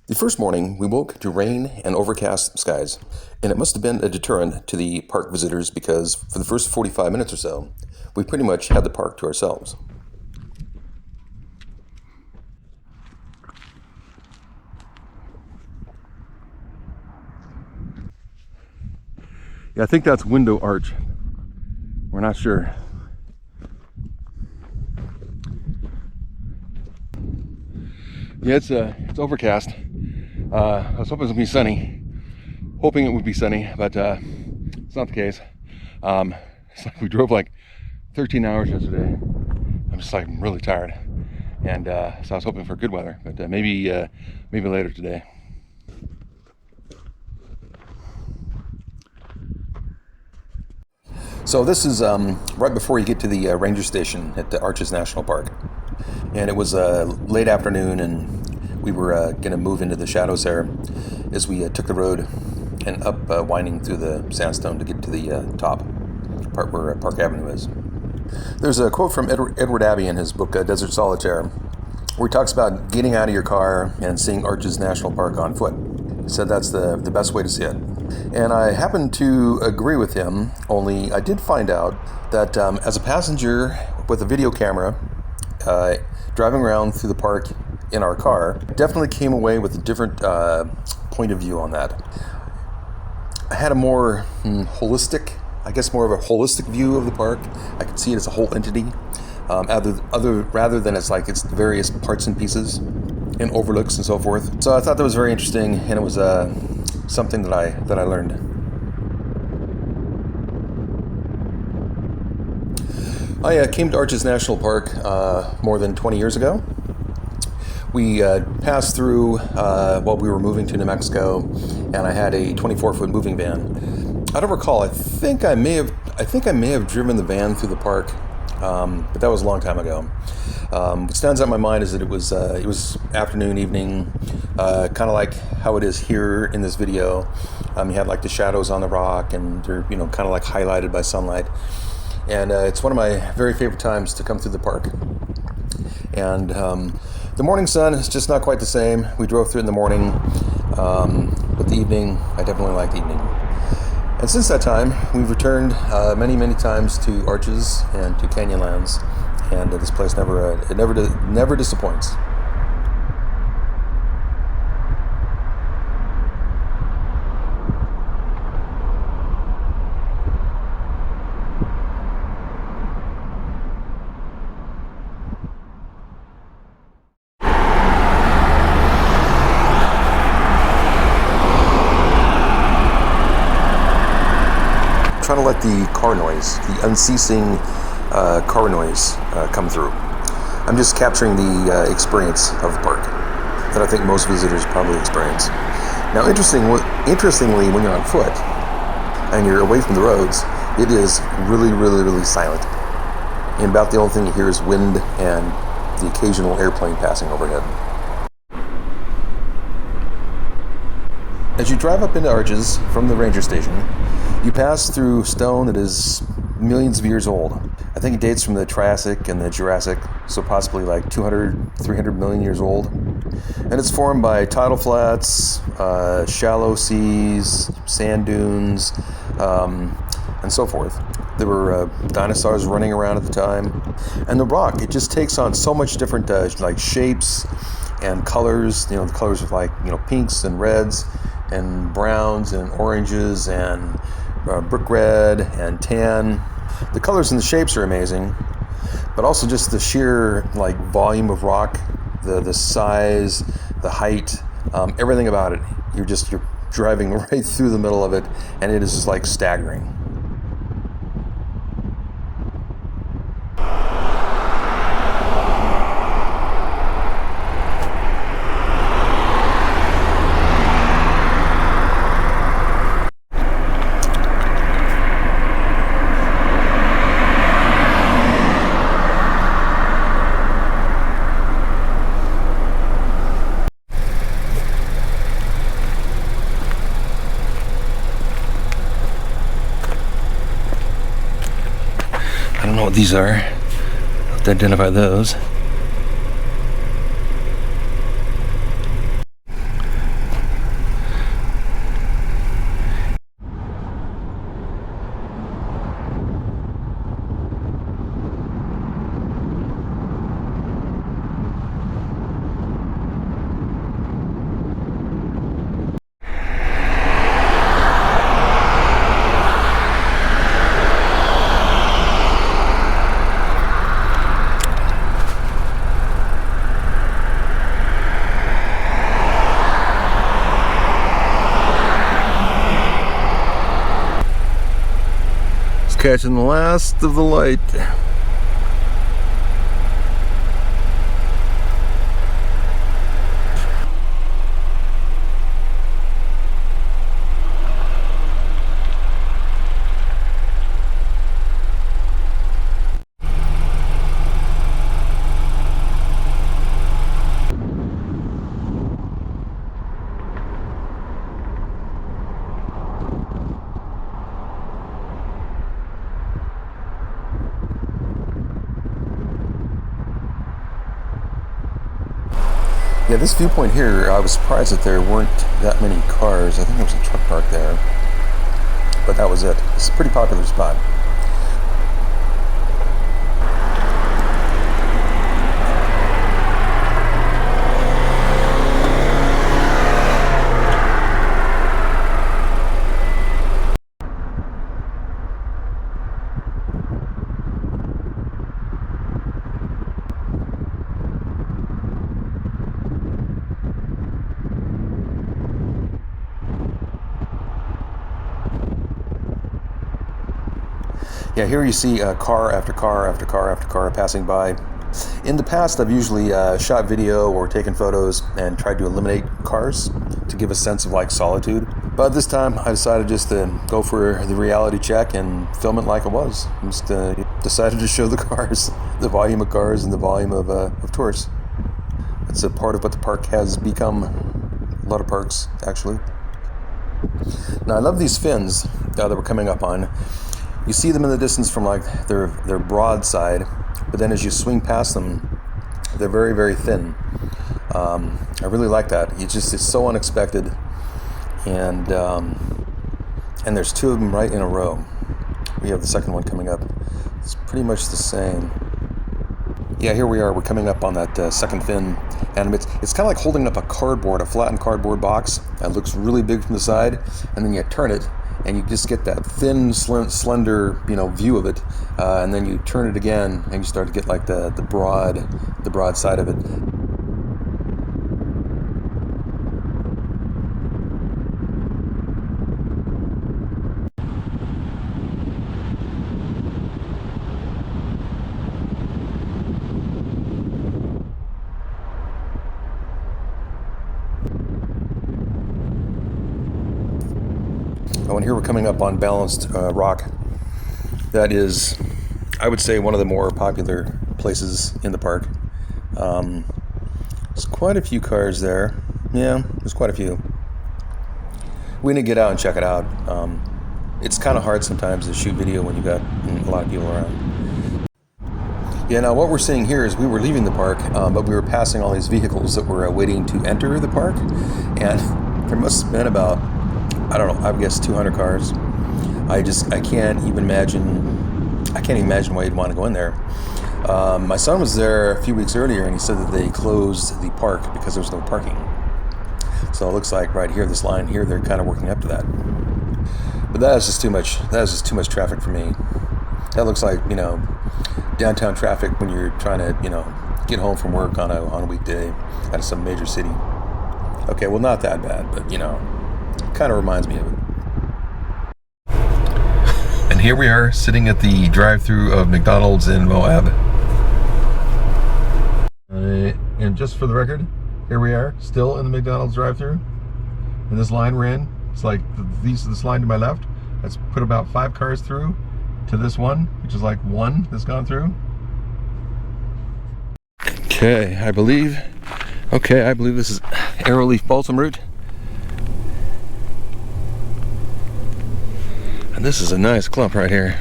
The first morning, we woke to rain and overcast skies, and it must have been a deterrent to the park visitors because for the first 45 minutes or so, we pretty much had the park to ourselves. Yeah, I think that's window arch. We're not sure. Yeah, it's overcast. I was hoping it would be sunny. Hoping it would be sunny, but it's not the case. It's like we drove like 13 hours yesterday. I'm just like really tired, and so I was hoping for good weather, but maybe later today. So this is right before you get to the ranger station at the Arches National Park, and it was late afternoon, and we were going to move into the shadows there as we took the road and up winding through the sandstone to get to the top part where Park Avenue is. There's a quote from Edward Abbey in his book Desert Solitaire, where he talks about getting out of your car and seeing Arches National Park on foot. He said that's the best way to see it. And I happen to agree with him, only I did find out that as a passenger with a video camera, driving around through the park in our car, definitely came away with a different point of view on that. I had a more holistic, I guess more of a holistic view of the park. I could see it as a whole entity, rather than it's various parts and pieces and overlooks and so forth. So I thought that was very interesting, and it was something that I learned. I came to Arches National Park more than 20 years ago. We passed through while we were moving to New Mexico, and I had a 24-foot moving van. I don't recall. I think I may have driven the van through the park, but that was a long time ago. What stands out in my mind is that it was afternoon, evening, kind of like how it is here in this video. You had like the shadows on the rock, and they're kind of like highlighted by sunlight. And it's one of my very favorite times to come through the park. And the morning sun is just not quite the same. We drove through it in the morning, but the evening, I definitely like the evening. And since that time, we've returned many times to Arches and to Canyonlands, and this place never disappoints. Trying to let the car noise, the unceasing car noise come through. I'm just capturing the experience of the park that I think most visitors probably experience. Now, interestingly, when you're on foot and you're away from the roads, it is really silent. And about the only thing you hear is wind and the occasional airplane passing overhead. As you drive up into Arches from the ranger station, you pass through stone that is millions of years old. I think it dates from the Triassic and the Jurassic, so possibly like 200, 300 million years old. And it's formed by tidal flats, shallow seas, sand dunes, and so forth. There were dinosaurs running around at the time. And the rock, it just takes on so much different like shapes and colors. The colors of like pinks and reds and browns and oranges and brick red and tan. The colors and the shapes are amazing, but also just the sheer like volume of rock, the size, the height, everything about it. You're driving right through the middle of it, and it is just like staggering. I don't know what these are. I'll have to identify those. catching the last of the light. Yeah, this viewpoint here, I was surprised that there weren't that many cars. I think there was a truck park there, but that was it. It's a pretty popular spot. Yeah, here you see car after car after car after car passing by. In the past, I've usually shot video or taken photos and tried to eliminate cars to give a sense of like solitude. But this time, I decided just to go for the reality check and film it like it was. Just decided to show the cars, the volume of cars and the volume of tourists. It's a part of what the park has become. A lot of parks, actually. Now, I love these fins that we're coming up on. You see them in the distance from like their broad side, but then as you swing past them, they're very, very thin. I really like that. It's so unexpected, and there's two of them right in a row. We have the second one coming up. It's pretty much the same. Yeah, here we are. We're coming up on that second fin, and it's kind of like holding up a flattened cardboard box. It looks really big from the side, and then you turn it, and you just get that thin, slender, view of it, and then you turn it again, and you start to get like the broad side of it. Oh, and here we're coming up on balanced rock. That is, I would say, one of the more popular places in the park. There's quite a few cars there. Yeah, there's quite a few. We need to get out and check it out. It's kind of hard sometimes to shoot video when you've got a lot of people around. Yeah, now what we're seeing here is we were leaving the park, but we were passing all these vehicles that were waiting to enter the park, and there must have been about, I don't know, I would guess 200 cars. I can't even imagine why you'd want to go in there. My son was there a few weeks earlier, and he said that they closed the park because there was no parking. So it looks like right here, this line here, they're kind of working up to that. But that is just too much. That is just too much traffic for me. That looks like, downtown traffic when you're trying to, get home from work on a weekday out of some major city. Okay, well, not that bad, but kind of reminds me of it. And here we are sitting at the drive-thru of McDonald's in Moab. And just for the record, here we are, still in the McDonald's drive-thru. And this line we're in, it's like this line to my left. Let's put about 5 cars through to this one, which is like 1 that's gone through. Okay, I believe this is Arrowleaf Balsam Root. And this is a nice clump right here.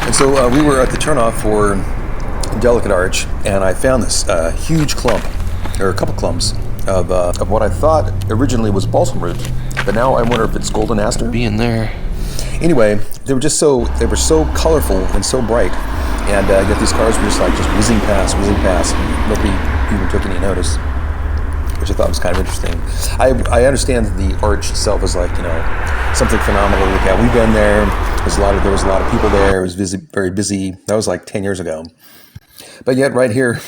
And so we were at the turnoff for Delicate Arch, and I found this huge clump, or a couple clumps, of what I thought originally was balsam root, but now I wonder if it's golden aster. Being there. Anyway, they were so colorful and so bright. And yet these cars were just whizzing past. Nobody even took any notice, which I thought was kind of interesting. I understand that the arch itself is something phenomenal. Yeah, we've been there. There was a lot of people there. It was very busy. That was like 10 years ago. But yet right here,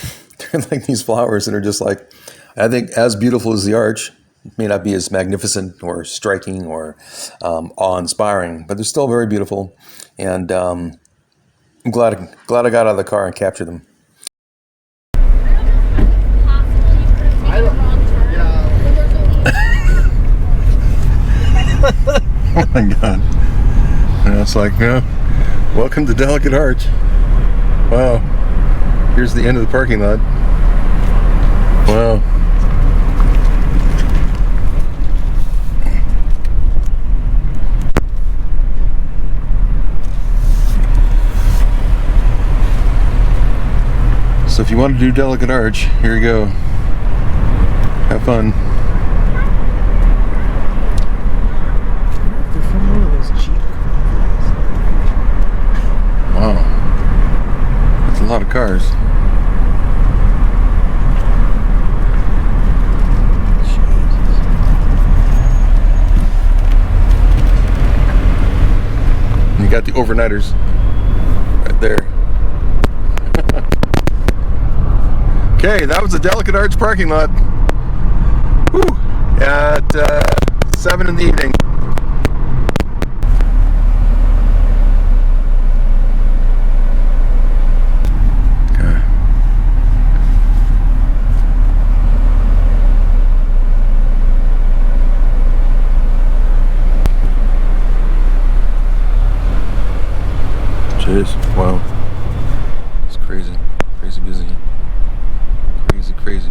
They're like these flowers that are just like, I think, as beautiful as the arch. It may not be as magnificent or striking or awe-inspiring, but they're still very beautiful. And I'm glad I got out of the car and captured them. Oh my God! And it's like, welcome to Delicate Arch. Wow. Here's the end of the parking lot. Wow. So if you want to do Delicate Arch, here you go. Have fun. They're from one of those cheap. Wow. That's a lot of cars. And you got the overnighters right there. Okay, that was the Delicate Arch parking lot. Whew. At 7 in the evening. Okay. Jeez, wow. It's crazy. Crazy busy. Crazy.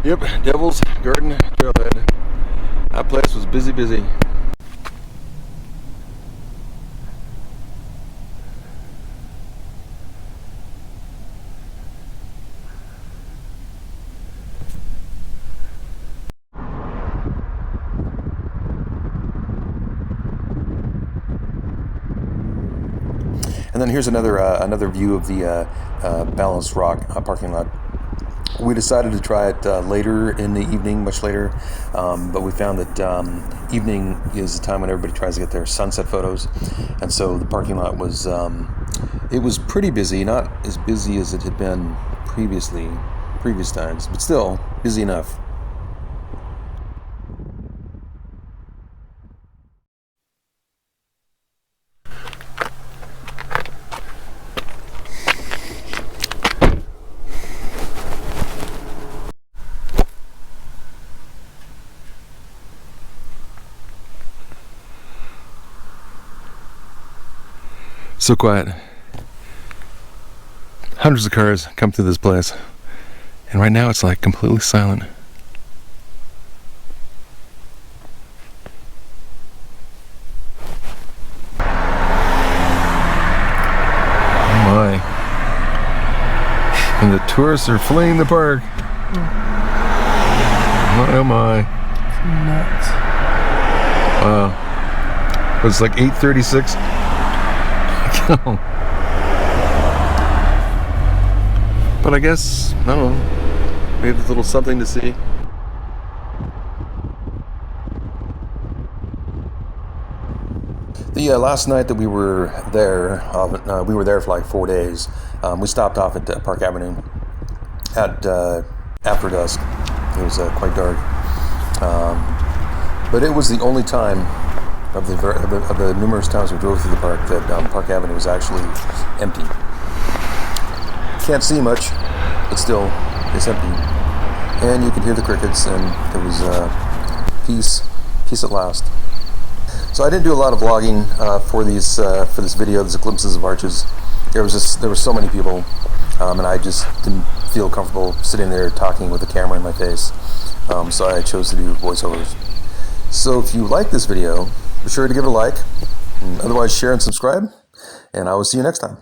Yep, Devil's Garden Trailhead. That place was busy. And then here's another view of the Balanced Rock parking lot. We decided to try it later in the evening, much later, but we found that evening is the time when everybody tries to get their sunset photos, and so the parking lot was it was pretty busy, not as busy as it had been previous times, but still busy enough. So quiet. Hundreds of cars come through this place, and right now it's like completely silent. Oh my. And the tourists are fleeing the park. Oh my. It's nuts. Wow. It was like 8:36. But I guess, I don't know, maybe there's a little something to see. The last night that we were there for like 4 days. We stopped off at Park Avenue at after dusk. It was quite dark, but it was the only time of the numerous times we drove through the park that Park Avenue was actually empty. Can't see much, but still, it's empty. And you could hear the crickets, and there was peace at last. So I didn't do a lot of vlogging for this video, these glimpses of arches. There were so many people, and I just didn't feel comfortable sitting there talking with the camera in my face. So I chose to do voiceovers. So if you like this video, be sure to give it a like, and otherwise share and subscribe, and I will see you next time.